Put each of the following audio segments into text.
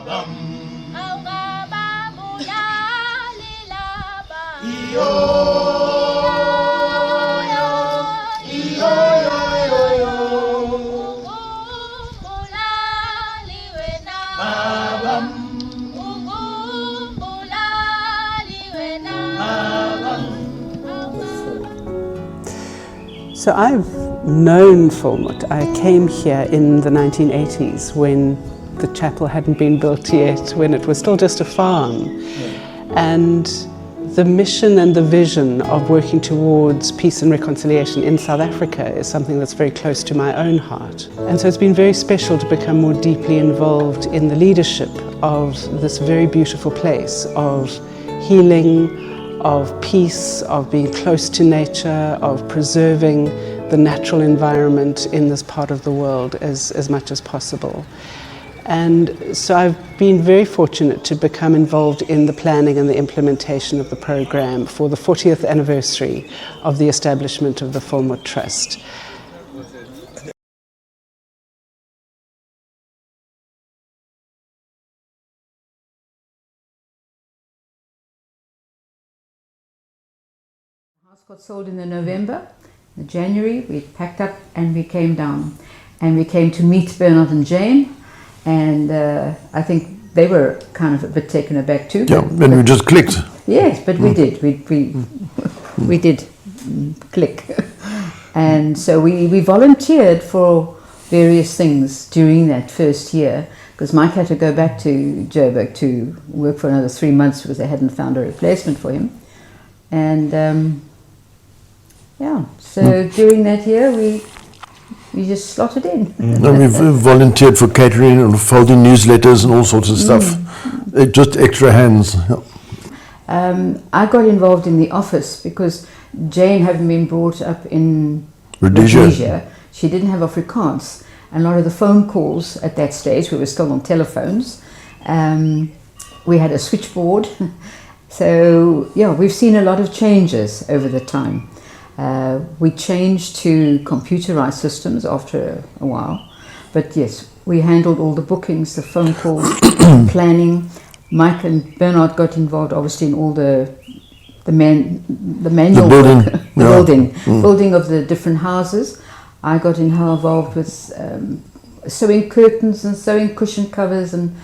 So I've known Volmoed. I came here in the 1980s when the chapel hadn't been built yet, when it was still just a farm. And the mission and the vision of working towards peace and reconciliation in South Africa is something that's very close to my own heart. And so it's been very special to become more deeply involved in the leadership of this very beautiful place of healing, of peace, of being close to nature, of preserving the natural environment in this part of the world as much as possible. And so I've been very fortunate to become involved in the planning and the implementation of the program for the 40th anniversary of the establishment of the Volmoed Trust. The house got sold in November. In January we packed up and we came down. And we came to meet Bernard and Jane. And I think they were kind of a bit taken aback too. Yeah, and we just clicked. Yes, but we did. We did click. And so we volunteered for various things during that first year, because Mike had to go back to Joburg to work for another 3 months because they hadn't found a replacement for him. And yeah, so during that year we just slotted in. And we've volunteered for catering and folding newsletters and all sorts of stuff. Just extra hands. I got involved in the office because Jane, having been brought up in Rhodesia, she didn't have Afrikaans. And a lot of the phone calls at that stage, we were still on telephones, we had a switchboard. So yeah, we've seen a lot of changes over the time. We changed to computerized systems after a while, but yes, we handled all the bookings, the phone calls, planning. Mike and Bernard got involved obviously in all the manual building, work, building of the different houses. I got involved with sewing curtains and sewing cushion covers and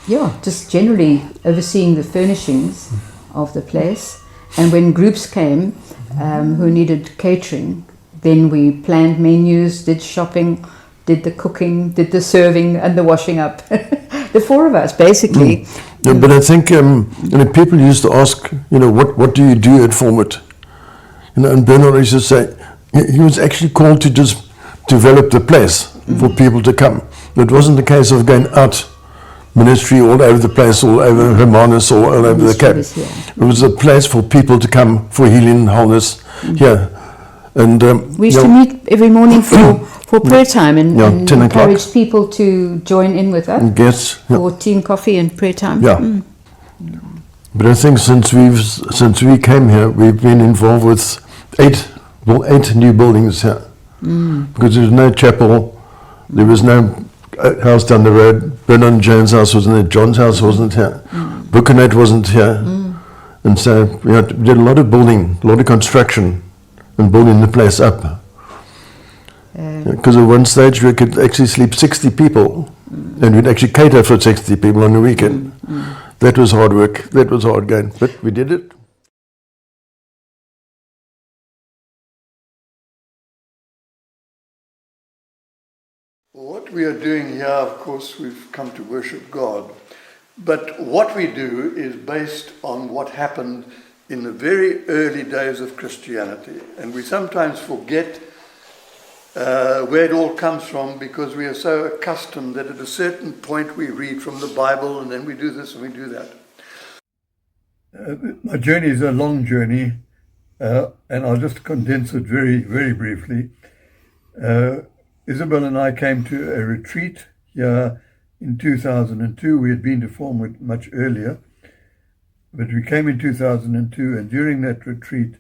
yeah, just generally overseeing the furnishings of the place. And when groups came who needed catering, then we planned menus, did shopping, did the cooking, did the serving and the washing up. The four of us, basically. Yeah, but I think people used to ask, what do you do at Volmoed? And Bernard used to say, he was actually called to just develop the place for people to come. It wasn't the case of going out ministry all over the place, all over Hermanus, all over the Cape. It was a place for people to come for healing and wholeness here. And we used to meet every morning for prayer time and encourage people to join in with us. Yes. For tea and coffee and prayer time. Yeah. But I think since we came here, we've been involved with eight new buildings here. Because there was no chapel, there was no house down the road. Bernard and Jane's house wasn't there. John's house wasn't here. Buchanat wasn't here. And so we did a lot of building, a lot of construction, and building the place up. Because at one stage we could actually sleep 60 people, and we'd actually cater for 60 people on the weekend. That was hard work. That was hard going, but we did it. What we are doing here, of course, we've come to worship God. But what we do is based on what happened in the very early days of Christianity. And we sometimes forget where it all comes from because we are so accustomed that at a certain point we read from the Bible and then we do this and we do that. My journey is a long journey, and I'll just condense it very, very briefly. Isabel and I came to a retreat here in 2002. We had been to Volmoed much earlier, but we came in 2002, and during that retreat,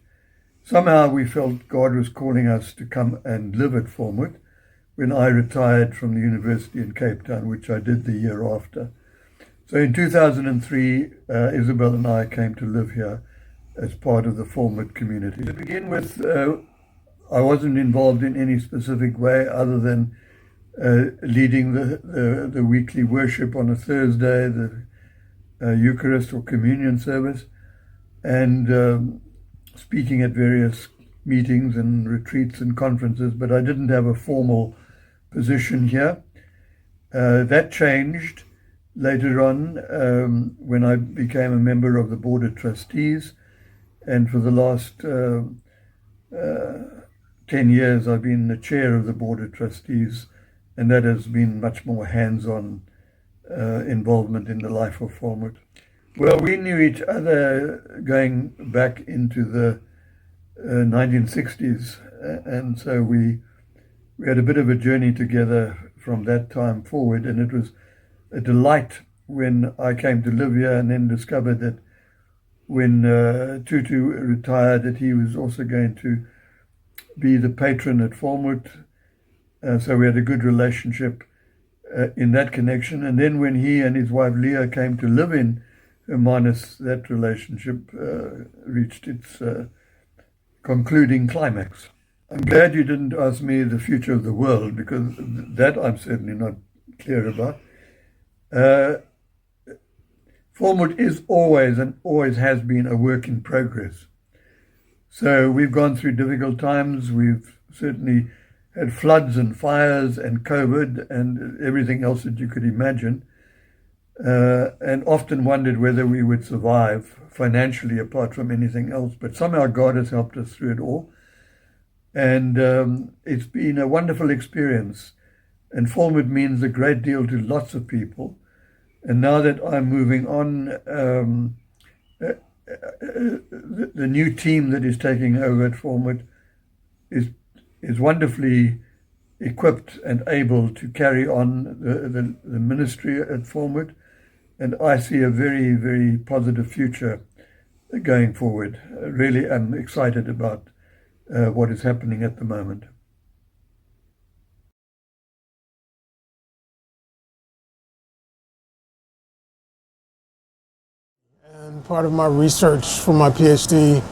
somehow we felt God was calling us to come and live at Volmoed, when I retired from the university in Cape Town, which I did the year after. So in 2003, Isabel and I came to live here as part of the Volmoed community. To begin with, I wasn't involved in any specific way other than leading the weekly worship on a Thursday, the Eucharist or communion service, and speaking at various meetings and retreats and conferences, but I didn't have a formal position here. That changed later on when I became a member of the Board of Trustees, and for the last 10 years I've been the chair of the Board of Trustees, and that has been much more hands-on involvement in the life of Volmoed. Well, we knew each other going back into the 1960s, and so we had a bit of a journey together from that time forward, and it was a delight when I came to live here and then discovered that when Tutu retired that he was also going to be the patron at Volmoed. So we had a good relationship in that connection. And then when he and his wife Leah came to live in Hermanus, that relationship reached its concluding climax. I'm glad you didn't ask me the future of the world, because that I'm certainly not clear about. Volmoed is always and always has been a work in progress. So we've gone through difficult times. We've certainly had floods and fires and COVID and everything else that you could imagine, and often wondered whether we would survive financially apart from anything else. But somehow God has helped us through it all. And it's been a wonderful experience. And Volmoed means a great deal to lots of people. And now that I'm moving on, the new team that is taking over at Volmoed is wonderfully equipped and able to carry on the ministry at Volmoed. And I see a very, very positive future going forward. I really am excited about what is happening at the moment. And part of my research for my PhD,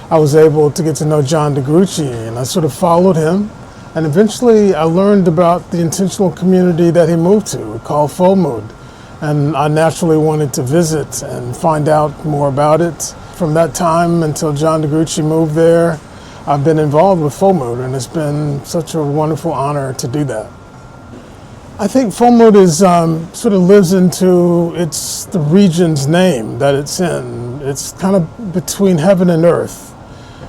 I was able to get to know John DeGrucci, and I sort of followed him. And eventually I learned about the intentional community that he moved to, called Volmoed. And I naturally wanted to visit and find out more about it. From that time until John DeGrucci moved there, I've been involved with Volmoed, and it's been such a wonderful honor to do that. I think Volmoed is sort of lives into the region's name that it's in. It's kind of between heaven and earth.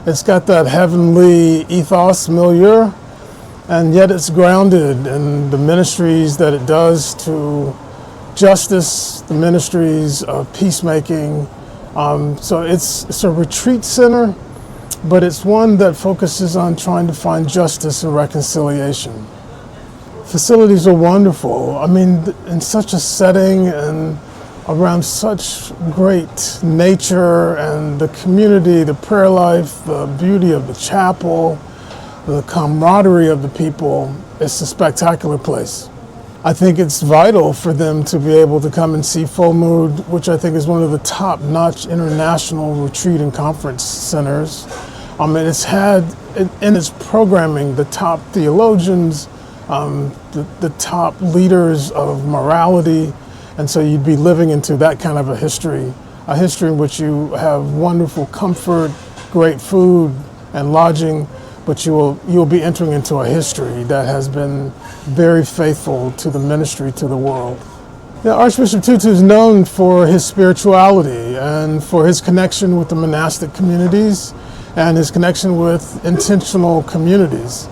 It's got that heavenly ethos, milieu, and yet it's grounded in the ministries that it does to justice, the ministries of peacemaking. So it's a retreat center, but it's one that focuses on trying to find justice and reconciliation. Facilities are wonderful. I mean, in such a setting and around such great nature and the community, the prayer life, the beauty of the chapel, the camaraderie of the people, it's a spectacular place. I think it's vital for them to be able to come and see Volmoed, which I think is one of the top-notch international retreat and conference centers. I mean, it's had in its programming the top theologians, the top leaders of morality, and so you'd be living into that kind of a history in which you have wonderful comfort, great food and lodging, but you'll be entering into a history that has been very faithful to the ministry to the world. Yeah, Archbishop Tutu is known for his spirituality and for his connection with the monastic communities and his connection with intentional communities.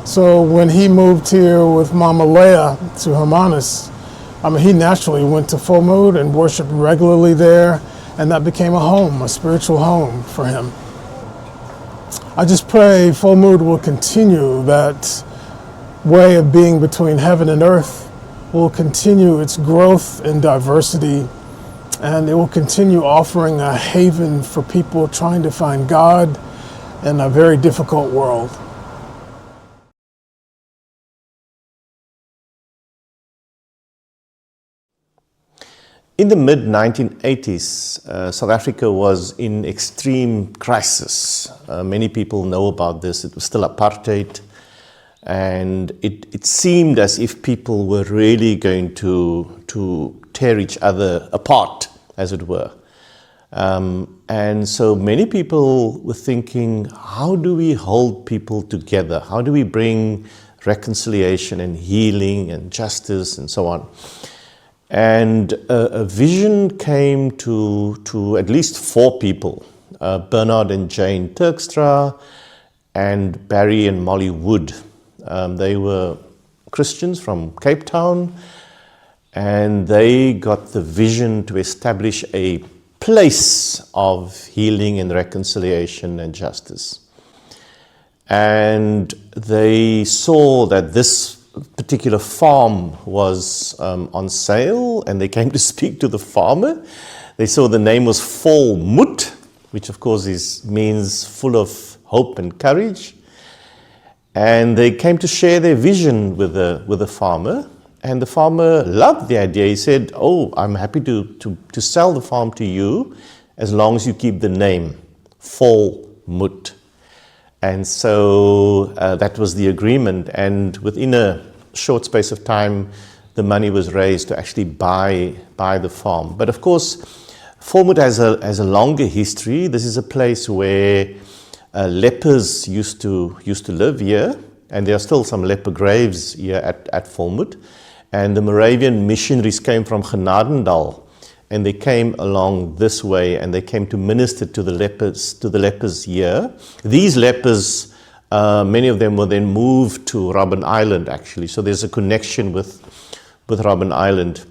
So when he moved here with Mama Leah to Hermanus, he naturally went to Volmoed and worshiped regularly there, and that became a home, a spiritual home for him. I just pray Volmoed will continue that way of being between heaven and earth, will continue its growth in diversity, and it will continue offering a haven for people trying to find God in a very difficult world. In the mid-1980s, South Africa was in extreme crisis. Many people know about this. It was still apartheid, and it seemed as if people were really going to tear each other apart, as it were. And so many people were thinking, how do we hold people together? How do we bring reconciliation and healing and justice and so on? And a vision came to at least 4 people, Bernard and Jane Turkstra and Barry and Molly Wood. They were Christians from Cape Town, and they got the vision to establish a place of healing and reconciliation and justice. And they saw that this particular farm was on sale, and they came to speak to the farmer. They saw the name was Volmoed, which of course means full of hope and courage. And they came to share their vision with the farmer, and the farmer loved the idea. He said, "Oh, I'm happy to sell the farm to you as long as you keep the name Volmoed." And so that was the agreement, and within a short space of time, the money was raised to actually buy the farm. But of course, Volmoed has a longer history. This is a place where lepers used to live here, and there are still some leper graves here at Volmoed. And the Moravian missionaries came from Genadendal, and they came along this way, and they came to minister to the lepers here. These lepers, many of them were then moved to Robben Island, actually. So there's a connection with Robben Island.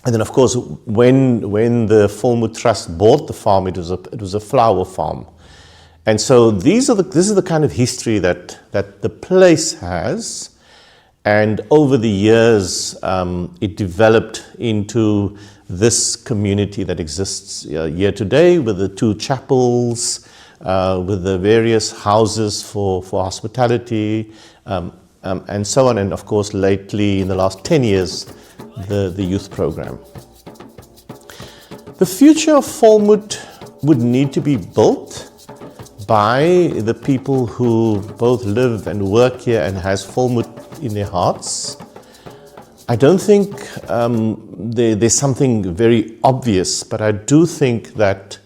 And then, of course, when the Volmoed Trust bought the farm, it was a flower farm. And so this is the kind of history that the place has. And over the years, it developed into this community that exists here today, with the 2 chapels, with the various houses for hospitality, and so on. And of course, lately, in the last 10 years, the youth program. The future of Volmoed would need to be built by the people who both live and work here and has Volmoed in their hearts. I don't think there's something very obvious, but I do think that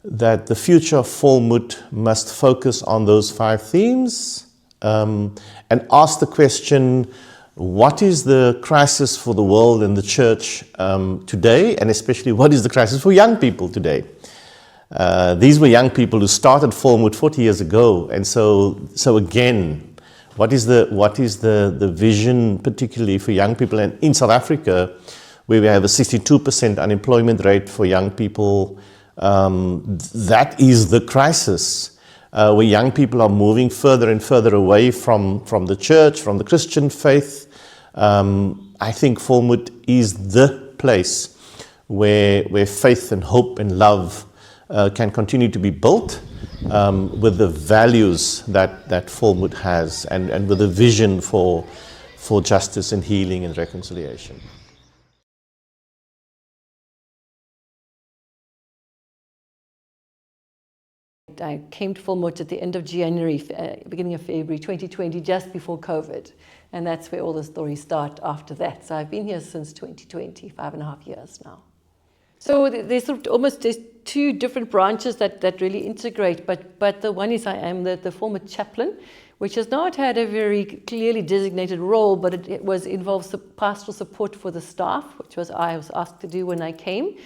the future of Volmoed must focus on those 5 themes and ask the question, what is the crisis for the world and the church today, and especially what is the crisis for young people today? These were young people who started Volmoed 40 years ago, and so again, what is the vision, particularly for young people? And in South Africa, where we have a 62% unemployment rate for young people, that is the crisis, where young people are moving further and further away from the church, from the Christian faith. I think Volmoed is the place where faith and hope and love can continue to be built, with the values that Volmoed has, and with a vision for justice and healing and reconciliation. I came to Volmoed at the end of January, beginning of February 2020, just before COVID. And that's where all the stories start after that. So I've been here since 2020, 5.5 years now. So there's sort of almost 2 different branches that really integrate, but the one is I am the Volmoed chaplain, which has not had a very clearly designated role, but it involves pastoral support for the staff, which I was asked to do when I came,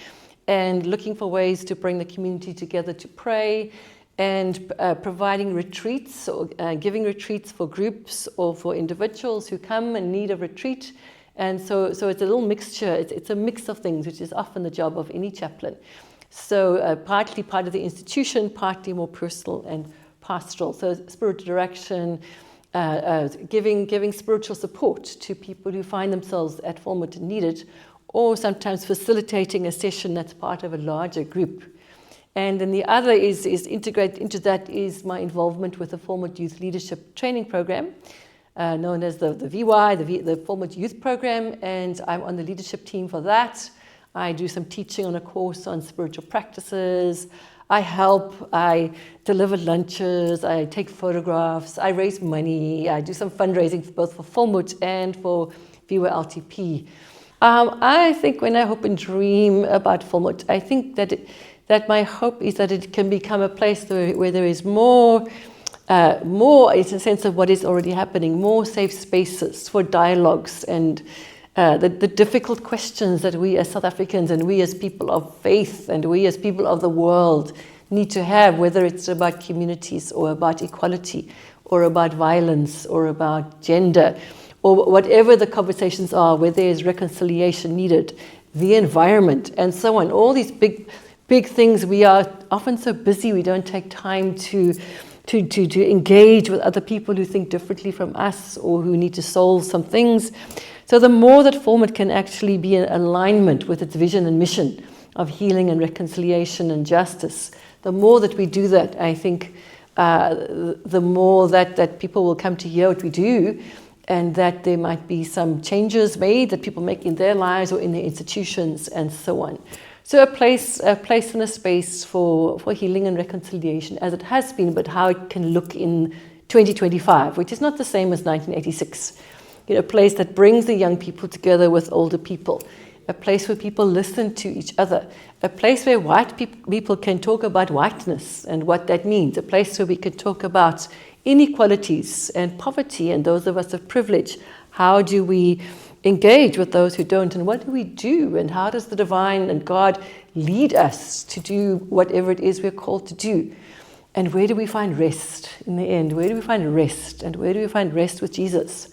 and looking for ways to bring the community together to pray, and providing retreats or giving retreats for groups or for individuals who come and need a retreat. And so it's a little mixture. It's a mix of things, which is often the job of any chaplain. So partly part of the institution, partly more personal and pastoral. So spiritual direction, giving spiritual support to people who find themselves at Volmoed and need it, or sometimes facilitating a session that's part of a larger group. And then the other is integrated into that is my involvement with the Volmoed Youth Leadership Training Program, known as the VY, the Volmoed Youth Program, and I'm on the leadership team for that. I do some teaching on a course on spiritual practices. I help, I deliver lunches, I take photographs, I raise money, I do some fundraising both for Volmoed and for Viewer LTP. I think when I hope and dream about Volmoed, I think that my hope is that it can become a place where there is more, it's a sense of what is already happening, more safe spaces for dialogues and the difficult questions that we as South Africans and we as people of faith and we as people of the world need to have, whether it's about communities or about equality or about violence or about gender or whatever the conversations are, where there is reconciliation needed, the environment and so on. All these big things, we are often so busy we don't take time to engage with other people who think differently from us or who need to solve some things. So the more that Volmoed can actually be in alignment with its vision and mission of healing and reconciliation and justice, the more that we do that, I think the more that people will come to hear what we do, and that there might be some changes made that people make in their lives or in their institutions and so on. So a place and a space for healing and reconciliation as it has been, but how it can look in 2025, which is not the same as 1986. A place that brings the young people together with older people, a place where people listen to each other, a place where white people can talk about whiteness and what that means, a place where we can talk about inequalities and poverty and those of us of privilege. How do we engage with those who don't, and what do we do, and how does the divine and God lead us to do whatever it is we're called to do? And where do we find rest in the end? Where do we find rest? And where do we find rest with Jesus?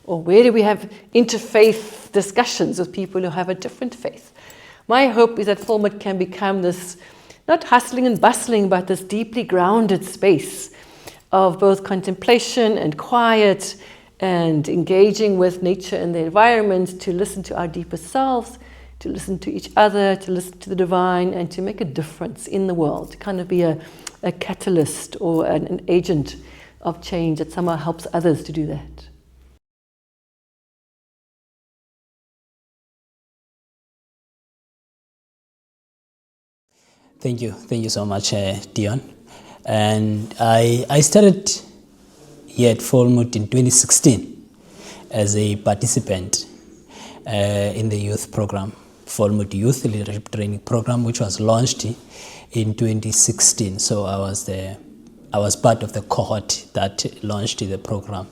Or where do we have interfaith discussions with people who have a different faith? My hope is that Volmoed can become this, not hustling and bustling, but this deeply grounded space of both contemplation and quiet and engaging with nature and the environment to listen to our deeper selves, to listen to each other, to listen to the divine, and to make a difference in the world, to kind of be a catalyst or an agent of change that somehow helps others to do that. Thank you so much, Dion. And I started here at Volmoed in 2016 as a participant in the youth program, Volmoed Youth Leadership Training Program, which was launched in 2016. So I was part of the cohort that launched the program,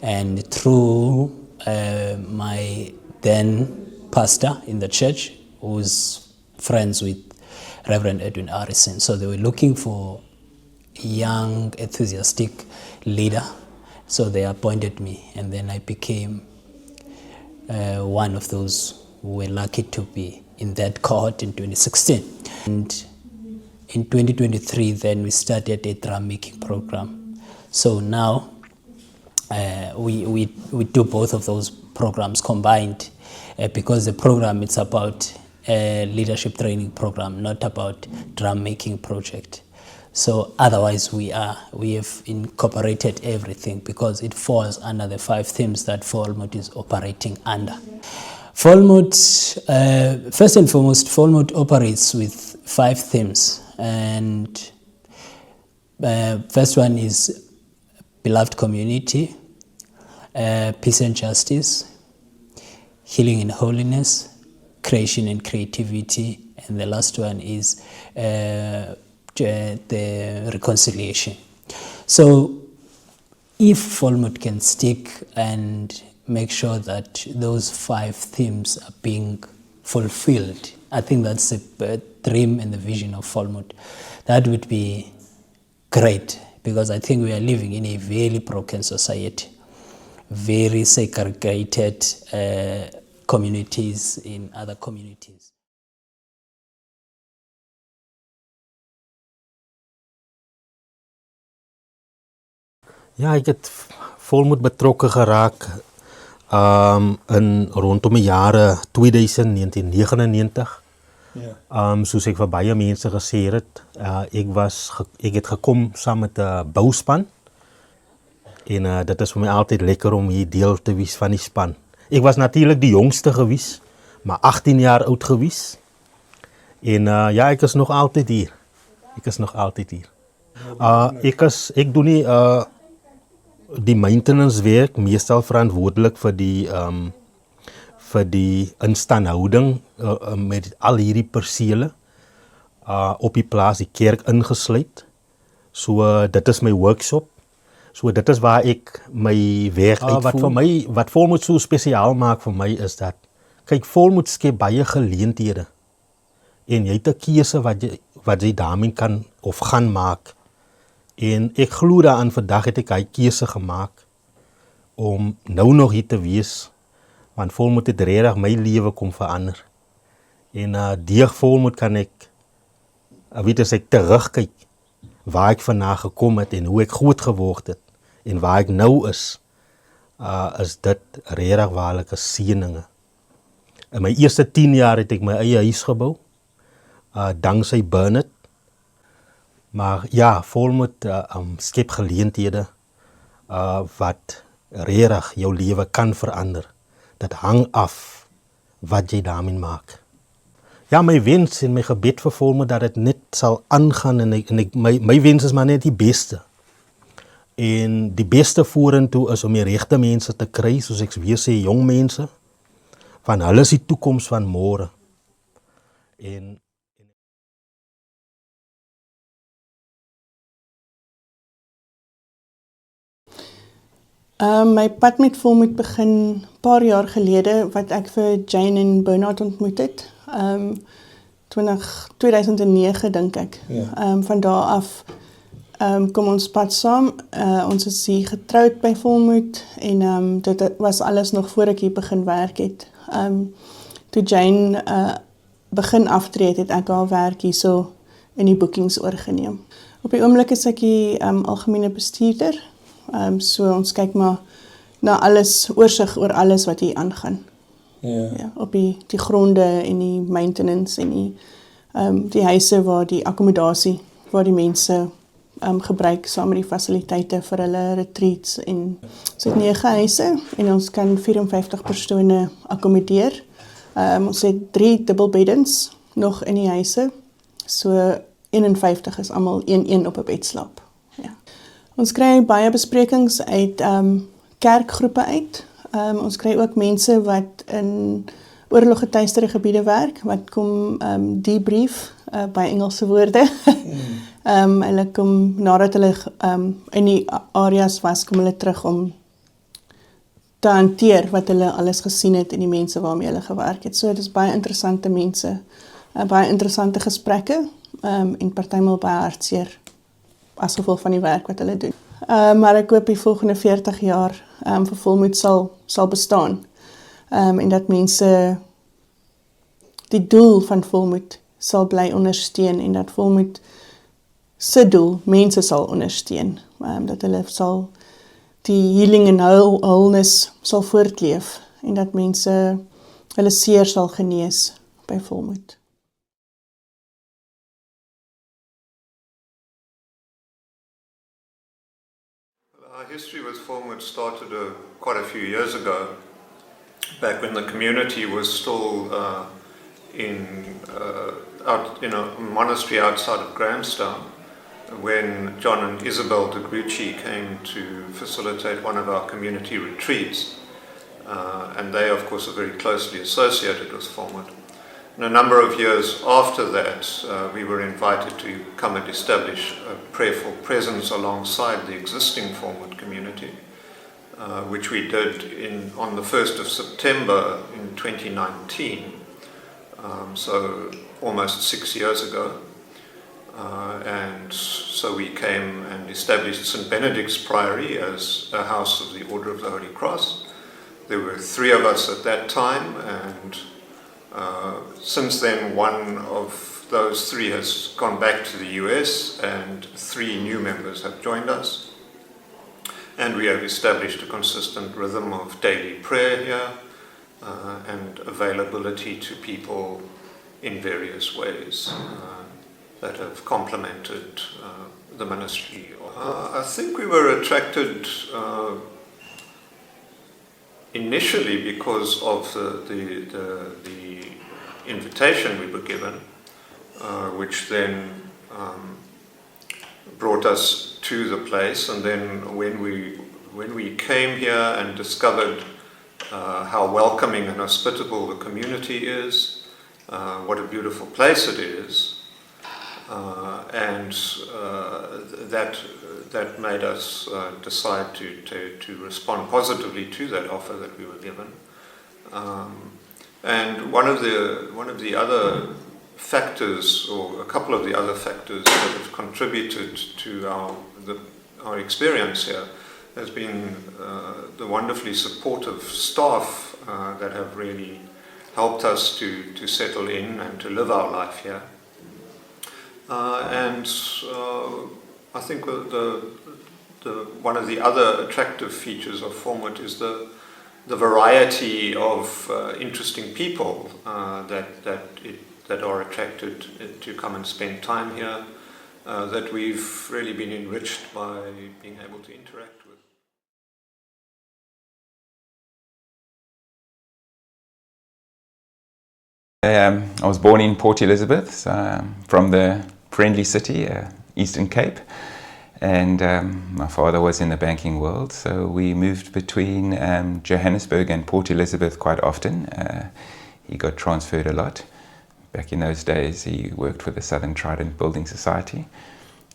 and through my then pastor in the church, who's friends with Reverend Edwin Harrison. So they were looking for a young, enthusiastic leader. So they appointed me, and then I became one of those who were lucky to be in that cohort in 2016. And in 2023, then we started a drum making program. So now we do both of those programs combined because the program, it's about a leadership training program, not about drum making project. So otherwise we have incorporated everything because it falls under the 5 themes that Volmoed is operating under. Volmoed, first and foremost, Volmoed operates with 5 themes, and first one is beloved community, peace and justice, healing and holiness, creation and creativity, and the last one is the reconciliation. So if Volmoed can stick and make sure that those 5 themes are being fulfilled, I think that's the dream and the vision of Volmoed. That would be great, because I think we are living in a very broken society, very segregated communities in other communities. Ja, ek het Volmoed betrokke geraak in rondom die jare 2000, 1999. Soos ek vir baie mense gesê het, ek het gekom saam met 'n bouspan. En dit is vir my altyd lekker om hier deel te wees van die span. Ek was natuurlik die jongste gewees, maar 18 jaar oud gewees. En ja, ek is nog altyd hier. Ek is nog altyd hier. Ek doen nie die maintenance werk, meestal verantwoordelik vir die instandhouding met al hierdie persele op die plaas, die kerk ingesluit. So dit is my workshop. So dit is waar ek my werk uitvoer. Wat Volmoed so spesiaal maak vir my is dat, kyk, Volmoed skep baie geleenthede. En jy het 'n keuse wat jy daarmee kan of gaan maak. En ek glo daaraan, vandag het ek hy keuse gemaak om nou nog hier te wees, want Volmoed het regtig my lewe kom verander. En deur Volmoed kan ek, weet as ek terugkyk, waar ek vandaan gekom het en hoe ek groot geword het, en waar ek nou is dit regtig waarlike seëninge. In my eerste 10 jaar het ek my eie huis gebou, dankzij Bernard. Maar ja, Volmoed skep geleenthede wat regtig jou lewe kan verander. Dat hang af wat jy daarmee maak. Ja, my wens en my gebed vir Volmoed dat dit net sal aangaan en my wens is maar net die beste. En die beste vorentoe is om die regte mense te kry, soos ek weer sê, jong mense, van hulle is die toekoms van môre. En my pad met Volmoed begin 'n paar jaar gelede wat ek vir Jane en Bernard ontmoet het. 2009 dink ek. Ja. Van daar af kom ons pad saam. Ons is hier getroud by Volmoed en dit was alles nog voor ek hier begin werk het. Toe Jane begin aftree het ek haar werk hier so in die boekings oorgeneem. Op die oomblik is ek die algemene bestuurder. So ons kyk maar na alles, oorsig oor alles wat hier aangaan. Ja, op die gronde en die maintenance en die huise waar die akkommodasie, waar die mense gebruik saam met die fasiliteite vir hulle retreats. En ons het 9 huise en ons kan 54 persone akkommodeer. Ons het 3 dubbelbeddens nog in die huise. So 51 is almal 1-1 op 'n bed slaap. Ja. Ons kry baie besprekings uit kerkgroepe uit. Ons kry ook mense wat in oorloggetuisterde gebiede werk, wat kom debrief, by Engelse woorde. Hulle kom, nadat hulle in die areas was, kom hulle terug om te hanteer wat hulle alles gesien het en die mense waarmee hulle gewerk het. So dit is baie interessante mense, baie interessante gesprekke en partymal baie hartseer as gevolg van die werk wat hulle doen. Maar ek hoop die volgende 40 jaar vir Volmoed sal bestaan. En dat mense die doel van Volmoed sal bly ondersteun en dat Volmoed se doel mense sal ondersteun. Dat hulle sal die healing en wholeness sal voortleef en dat mense hulle seer sal genees by Volmoed. Our history with Volmoed started quite a few years ago, back when the community was still out in a monastery outside of Grahamstown, when John and Isabel de Grucci came to facilitate one of our community retreats. And they, of course, are very closely associated with Volmoed. And a number of years after that, we were invited to come and establish a prayerful presence alongside the existing Volmoed community, which we did on the 1st of September in 2019, so almost 6 years ago. And so we came and established St. Benedict's Priory as a house of the Order of the Holy Cross. There were 3 of us at that time, and since then one of those 3 has gone back to the US and 3 new members have joined us. And we have established a consistent rhythm of daily prayer here and availability to people in various ways that have complemented the ministry. I think we were attracted initially because of the invitation we were given, which then brought us to the place. And then when we came here and discovered how welcoming and hospitable the community is, what a beautiful place it is, and that made us decide to respond positively to that offer that we were given. And one of the other factors, or a couple of the other factors that have contributed to our experience here, has been the wonderfully supportive staff that have really helped us to settle in and to live our life here. And I think one of the other attractive features of Volmoed is the variety of interesting people that are attracted to come and spend time here, that we've really been enriched by being able to interact with. I was born in Port Elizabeth, from the friendly city, Eastern Cape, and my father was in the banking world, so we moved between Johannesburg and Port Elizabeth quite often. He got transferred a lot. Back in those days he worked for the Southern Trident Building Society,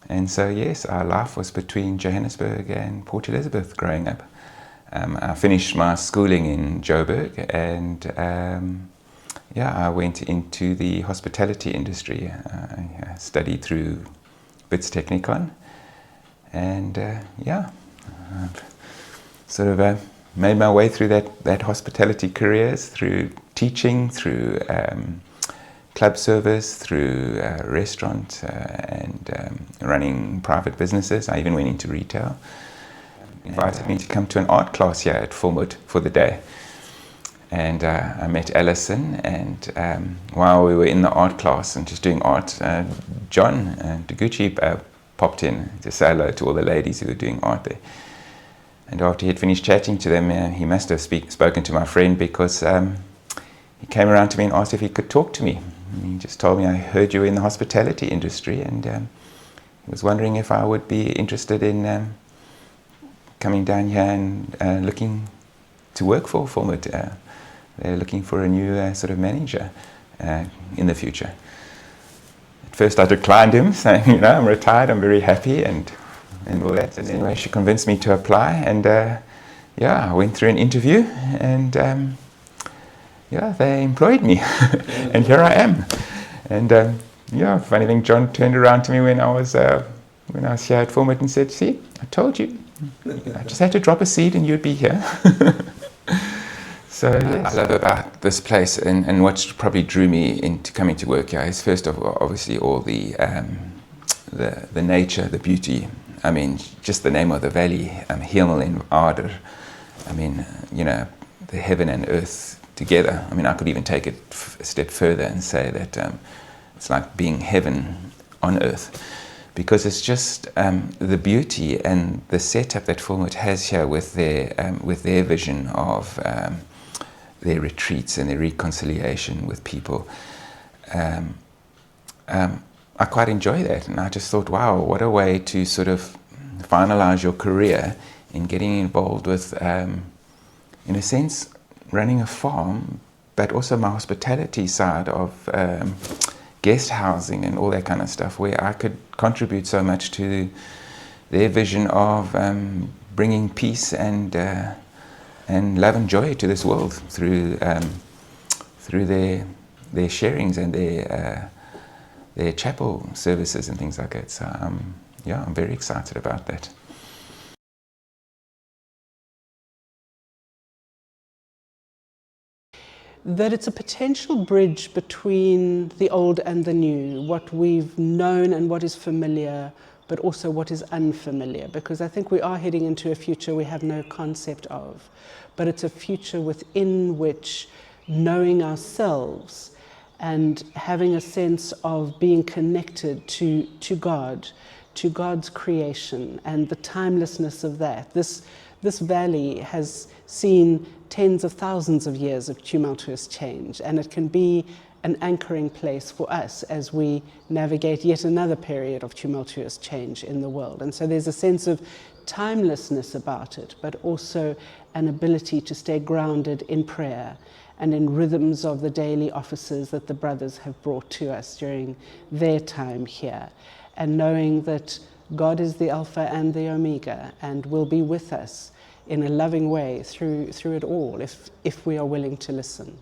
and so yes, our life was between Johannesburg and Port Elizabeth growing up. I finished my schooling in Joburg, and I went into the hospitality industry. I studied through Wits Technikon, and I've sort of made my way through that hospitality careers, through teaching, through club service, through restaurant, and running private businesses. I even went into retail. Invited me to come to an art class here at Volmoed for the day. And I met Alison, and while we were in the art class and just doing art, John Deguchi popped in to say hello to all the ladies who were doing art there. And after he had finished chatting to them, he must have spoken to my friend, because he came around to me and asked if he could talk to me. And he just told me, I heard you were in the hospitality industry, and he was wondering if I would be interested in coming down here and looking to work for Volmoed. They're looking for a new sort of manager in the future. At first I declined him, saying, I'm retired, I'm very happy, and all that. And anyway, she convinced me to apply, and I went through an interview, and they employed me, and here I am. And funny thing, John turned around to me when I was here at Volmoed and said, "See, I told you. I just had to drop a seed and you'd be here." So yes. I love about this place, and what probably drew me into coming to work here is, first of all, obviously all the nature, the beauty. I mean, just the name of the valley, Hemel-en-Aarde. I mean, the heaven and earth together. I mean, I could even take it a step further and say that it's like being heaven on earth, because it's just the beauty and the setup that Volmoed has here with their vision of their retreats and their reconciliation with people. I quite enjoy that, and I just thought, wow, what a way to sort of finalize your career in getting involved with, in a sense, running a farm, but also my hospitality side of guest housing and all that kind of stuff, where I could contribute so much to their vision of bringing peace and love and joy to this world through their sharings and their chapel services and things like that. So I'm very excited about that. That it's a potential bridge between the old and the new, what we've known and what is familiar, but also what is unfamiliar, because I think we are heading into a future we have no concept of, but it's a future within which knowing ourselves and having a sense of being connected to God, to God's creation and the timelessness of that. this valley has seen tens of thousands of years of tumultuous change, and it can be an anchoring place for us as we navigate yet another period of tumultuous change in the world. And so there's a sense of timelessness about it, but also an ability to stay grounded in prayer and in rhythms of the daily offices that the brothers have brought to us during their time here, and knowing that God is the Alpha and the Omega and will be with us in a loving way through it all if we are willing to listen.